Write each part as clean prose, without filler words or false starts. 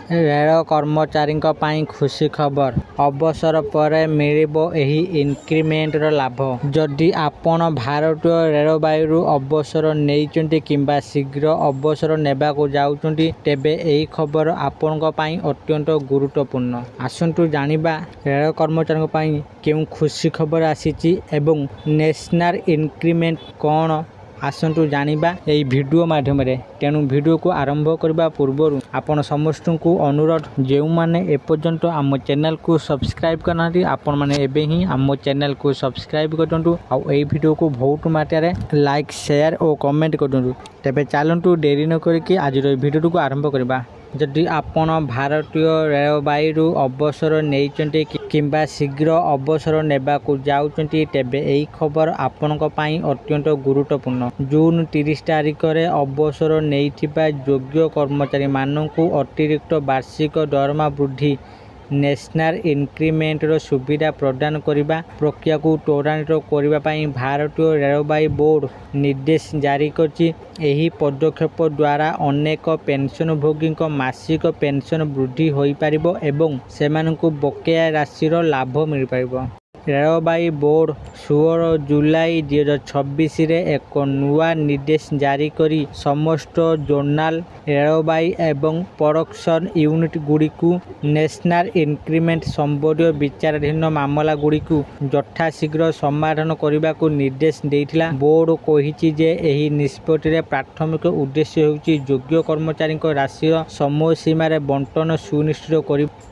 ରେଳ କର୍ମଚାରୀଙ୍କ ପାଇଁ ଖୁସି ଖବର। ଅବସର ପରେ ମିଳିବ ଏହି ଇନକ୍ରିମେଣ୍ଟର ଲାଭ। ଯଦି ଆପଣ ଭାରତୀୟ ରେଳବାଇରୁ ଅବସର ନେଇଛନ୍ତି କିମ୍ବା ଶୀଘ୍ର ଅବସର ନେବାକୁ ଯାଉଛନ୍ତି, ତେବେ ଏହି ଖବର ଆପଣଙ୍କ ପାଇଁ ଅତ୍ୟନ୍ତ ଗୁରୁତ୍ୱପୂର୍ଣ୍ଣ। ଆସନ୍ତୁ ଜାଣିବା ରେଳ କର୍ମଚାରୀଙ୍କ ପାଇଁ କେଉଁ ଖୁସି ଖବର ଆସିଛି ଏବଂ ନ୍ୟାସନାଲ ଇନକ୍ରିମେଣ୍ଟ କ'ଣ। ଆସନ୍ତୁ ଜାଣିବା ଏହି ଭିଡ଼ିଓ ମାଧ୍ୟମରେ। ତେଣୁ ଭିଡ଼ିଓକୁ ଆରମ୍ଭ କରିବା ପୂର୍ବରୁ ଆପଣ ସମସ୍ତଙ୍କୁ ଅନୁରୋଧ, ଯେଉଁମାନେ ଏପର୍ଯ୍ୟନ୍ତ ଆମ ଚ୍ୟାନେଲକୁ ସବସ୍କ୍ରାଇବ୍ କରିନାହାନ୍ତି, ଆପଣମାନେ ଏବେ ହିଁ ଆମ ଚ୍ୟାନେଲକୁ ସବସ୍କ୍ରାଇବ୍ କରିଦିଅନ୍ତୁ। ଆଉ ଏହି ଭିଡ଼ିଓକୁ ବହୁତ ମାତ୍ରାରେ ଲାଇକ୍, ସେୟାର ଓ କମେଣ୍ଟ କରିଦିଅନ୍ତୁ। ତେବେ ଚାଲନ୍ତୁ ଡେରି ନ କରିକି ଆଜିର ଏହି ଭିଡ଼ିଓଟିକୁ ଆରମ୍ଭ କରିବା। ଯଦି ଆପଣ ଭାରତୀୟ ରେଳବାଇରୁ ଅବସର ନେଇଛନ୍ତି କିମ୍ବା ଶୀଘ୍ର ଅବସର ନେବାକୁ ଯାଉଛନ୍ତି, ତେବେ ଏହି ଖବର ଆପଣଙ୍କ ପାଇଁ ଅତ୍ୟନ୍ତ ଗୁରୁତ୍ୱପୂର୍ଣ୍ଣ। ଜୁନ 30 ତାରିଖରେ ଅବସର ନେଇଥିବା ଯୋଗ୍ୟ କର୍ମଚାରୀମାନଙ୍କୁ ଅତିରିକ୍ତ ବାର୍ଷିକ ଦରମା ବୃଦ୍ଧି ନ୍ୟାସନାଲ ଇନକ୍ରିମେଣ୍ଟର ସୁବିଧା ପ୍ରଦାନ କରିବା ପ୍ରକ୍ରିୟାକୁ ତ୍ୱରାନ୍ୱିତ କରିବା ପାଇଁ ଭାରତୀୟ ରେଳବାଇ ବୋର୍ଡ ନିର୍ଦ୍ଦେଶ ଜାରି କରିଛି। ଏହି ପଦକ୍ଷେପ ଦ୍ୱାରା ଅନେକ ପେନ୍ସନଭୋଗୀଙ୍କ ମାସିକ ପେନ୍ସନ ବୃଦ୍ଧି ହୋଇପାରିବ ଏବଂ ସେମାନଙ୍କୁ ବକେୟା ରାଶିର ଲାଭ ମିଳିପାରିବ। ରେଳବାଇ ବୋର୍ଡ 16 ଜୁଲାଇ 2026ରେ ଏକ ନୂଆ ନିର୍ଦ୍ଦେଶ ଜାରି କରି ସମସ୍ତ ଜୋନାଲ ରେଳବାଇ ଏବଂ ପ୍ରଡକ୍ସନ ୟୁନିଟ ଗୁଡ଼ିକୁ ନ୍ୟାସନାଲ ଇନକ୍ରିମେଣ୍ଟ ସମ୍ବନ୍ଧୀୟ ବିଚାରାଧୀନ ମାମଲାଗୁଡ଼ିକୁ ଯଥାଶୀଘ୍ର ସମାଧାନ କରିବାକୁ ନିର୍ଦ୍ଦେଶ ଦେଇଥିଲା। ବୋର୍ଡ କହିଛି ଯେ ଏହି ନିଷ୍ପତ୍ତିର ପ୍ରାଥମିକ ଉଦ୍ଦେଶ୍ୟ ହେଉଛି ଯୋଗ୍ୟ କର୍ମଚାରୀଙ୍କ ରାଶିର ସମୟସୀମାରେ ବଣ୍ଟନ ସୁନିଶ୍ଚିତ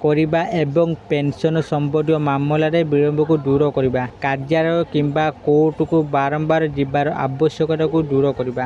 କରିବା ଏବଂ ପେନ୍ସନ ସମ୍ବନ୍ଧୀୟ ମାମଲାରେ ବିଳମ୍ବକୁ ଦୂର କରିବା। କାର୍ଯ୍ୟାଳୟ କିମ୍ବା କୋର୍ଟକୁ ବାରମ୍ବାର ଯିବାର ଆବଶ୍ୟକତାକୁ ଦୂର କରିବା।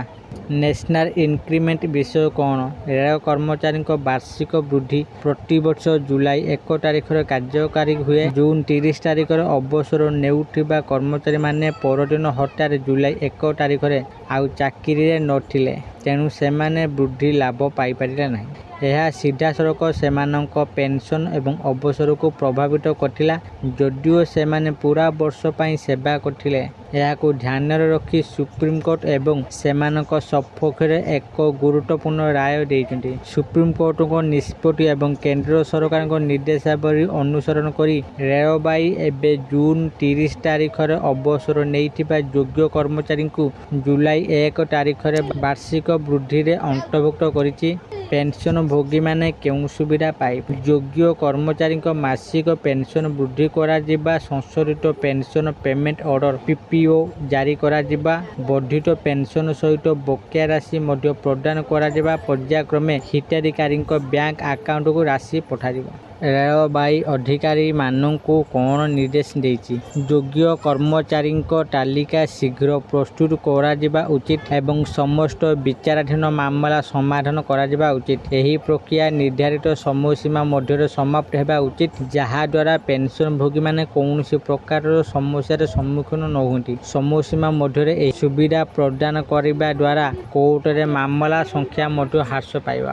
ନ୍ୟାସନାଲ ଇନକ୍ରିମେଣ୍ଟ ବିଷୟ କ'ଣ? ରେଳ କର୍ମଚାରୀଙ୍କ ବାର୍ଷିକ ବୃଦ୍ଧି ପ୍ରତିବର୍ଷ ଜୁଲାଇ 1 ତାରିଖରେ କାର୍ଯ୍ୟକାରୀ ହୁଏ। ଜୁନ 30 ତାରିଖରେ ଅବସର ନେଉଥିବା କର୍ମଚାରୀମାନେ ପରଦିନ ହଠାତ୍ ଜୁଲାଇ 1 ତାରିଖରେ ଆଉ ଚାକିରିରେ ନଥିଲେ, ତେଣୁ ସେମାନେ ବୃଦ୍ଧି ଲାଭ ପାଇପାରିଲେ ନାହିଁ। ଏହା ସିଧାସଳଖ ସେମାନଙ୍କ ପେନ୍ସନ ଏବଂ ଅବସରକୁ ପ୍ରଭାବିତ କରିଥିଲା, ଯଦିଓ ସେମାନେ ପୂରା ବର୍ଷ ପାଇଁ ସେବା କରିଥିଲେ। ଏହାକୁ ଧ୍ୟାନରେ ରଖି ସୁପ୍ରିମକୋର୍ଟ ଏବଂ ସେମାନଙ୍କ ସପକ୍ଷରେ ଏକ ଗୁରୁତ୍ୱପୂର୍ଣ୍ଣ ରାୟ ଦେଇଛନ୍ତି। ସୁପ୍ରିମକୋର୍ଟଙ୍କ ନିଷ୍ପତ୍ତି ଏବଂ କେନ୍ଦ୍ର ସରକାରଙ୍କ ନିର୍ଦ୍ଦେଶାବଳୀ ଅନୁସରଣ କରି ରେଳବାଇ ଏବେ ଜୁନ 30 ତାରିଖରେ ଅବସର ନେଇଥିବା ଯୋଗ୍ୟ କର୍ମଚାରୀଙ୍କୁ ଜୁଲାଇ 1 ତାରିଖରେ ବାର୍ଷିକ ବୃଦ୍ଧିରେ ଅନ୍ତର୍ଭୁକ୍ତ କରିଛି। ପେନ୍ସନଭୋଗୀମାନେ କେଉଁ ସୁବିଧା ପାଇବେ? ଯୋଗ୍ୟ କର୍ମଚାରୀଙ୍କ ମାସିକ ପେନ୍ସନ ବୃଦ୍ଧି କରାଯିବା, ସଂଶୋଧିତ ପେନ୍ସନ ପେମେଣ୍ଟ ଅର୍ଡର ଜାରି କରାଯିବା, ବର୍ଦ୍ଧିତ ପେନ୍ସନ ସହିତ ବକେୟା ରାଶି ମଧ୍ୟ ପ୍ରଦାନ କରାଯିବା, ପର୍ଯ୍ୟାୟକ୍ରମେ ହିତାଧିକାରୀଙ୍କ ବ୍ୟାଙ୍କ ଆକାଉଣ୍ଟକୁ ରାଶି ପଠାଯିବ। ରେଳବାଇ ଅଧିକାରୀମାନଙ୍କୁ କ'ଣ ନିର୍ଦ୍ଦେଶ ଦେଇଛି? ଯୋଗ୍ୟ କର୍ମଚାରୀଙ୍କ ତାଲିକା ଶୀଘ୍ର ପ୍ରସ୍ତୁତ କରାଯିବା ଉଚିତ ଏବଂ ସମସ୍ତ ବିଚାରାଧୀନ ମାମଲା ସମାଧାନ କରାଯିବା ଉଚିତ। ଏହି ପ୍ରକ୍ରିୟା ନିର୍ଦ୍ଧାରିତ ସମୟସୀମା ମଧ୍ୟରେ ସମାପ୍ତ ହେବା ଉଚିତ, ଯାହାଦ୍ୱାରା ପେନ୍ସନଭୋଗୀମାନେ କୌଣସି ପ୍ରକାରର ସମସ୍ୟାର ସମ୍ମୁଖୀନ ନ ହୁଅନ୍ତି। ସମୟସୀମା ମଧ୍ୟରେ ଏହି ସୁବିଧା ପ୍ରଦାନ କରିବା ଦ୍ୱାରା କୋର୍ଟରେ ମାମଲା ସଂଖ୍ୟା ମଧ୍ୟ ହ୍ରାସ ପାଇବ।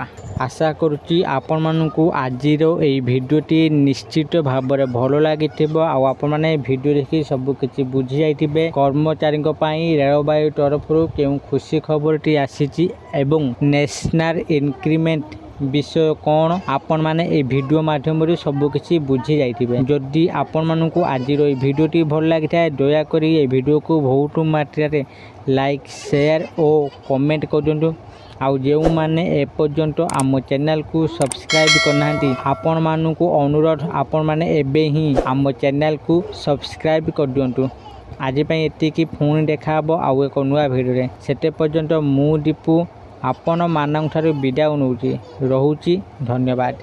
ଆଶା କରୁଛି ଆପଣମାନଙ୍କୁ ଆଜିର ଏହି ଭିଡ଼ିଓଟି ନିଶ୍ଚିତ ଭାବରେ ଭଲ ଲାଗିଥିବ ଆଉ ଆପଣମାନେ ଭିଡ଼ିଓ ଦେଖି ସବୁକିଛି ବୁଝିଯାଇଥିବେ। କର୍ମଚାରୀଙ୍କ ପାଇଁ ରେଳବାଇ ତରଫରୁ କେଉଁ ଖୁସି ଖବରଟି ଆସିଛି ଏବଂ ନ୍ୟାସନାଲ ଇନକ୍ରିମେଣ୍ଟ ବିଷୟ କ'ଣ, ଆପଣମାନେ ଏହି ଭିଡ଼ିଓ ମାଧ୍ୟମରେ ସବୁକିଛି ବୁଝି ଯାଇଥିବେ। ଯଦି ଆପଣମାନଙ୍କୁ ଆଜିର ଏହି ଭିଡ଼ିଓଟି ଭଲ ଲାଗିଥାଏ, ଦୟାକରି ଏହି ଭିଡ଼ିଓକୁ ବହୁତ ମାତ୍ରାରେ ଲାଇକ୍, ସେୟାର ଓ କମେଣ୍ଟ କରିଦିଅନ୍ତୁ। ଆଉ ଯେଉଁମାନେ ଏପର୍ଯ୍ୟନ୍ତ ଆମ ଚ୍ୟାନେଲକୁ ସବସ୍କ୍ରାଇବ୍ କରିନାହାନ୍ତି, ଆପଣମାନଙ୍କୁ ଅନୁରୋଧ, ଆପଣମାନେ ଏବେ ହିଁ ଆମ ଚ୍ୟାନେଲକୁ ସବସ୍କ୍ରାଇବ୍ କରିଦିଅନ୍ତୁ। ଆଜି ପାଇଁ ଏତିକି, ପୁଣି ଦେଖା ହେବ ଆଉ ଏକ ନୂଆ ଭିଡ଼ିଓରେ। ସେତେ ପର୍ଯ୍ୟନ୍ତ ମୁଁ ଦୀପୁ ଆପଣମାନଙ୍କଠାରୁ ବିଦାୟ ନେଉଛି। ରହୁଛି, ଧନ୍ୟବାଦ।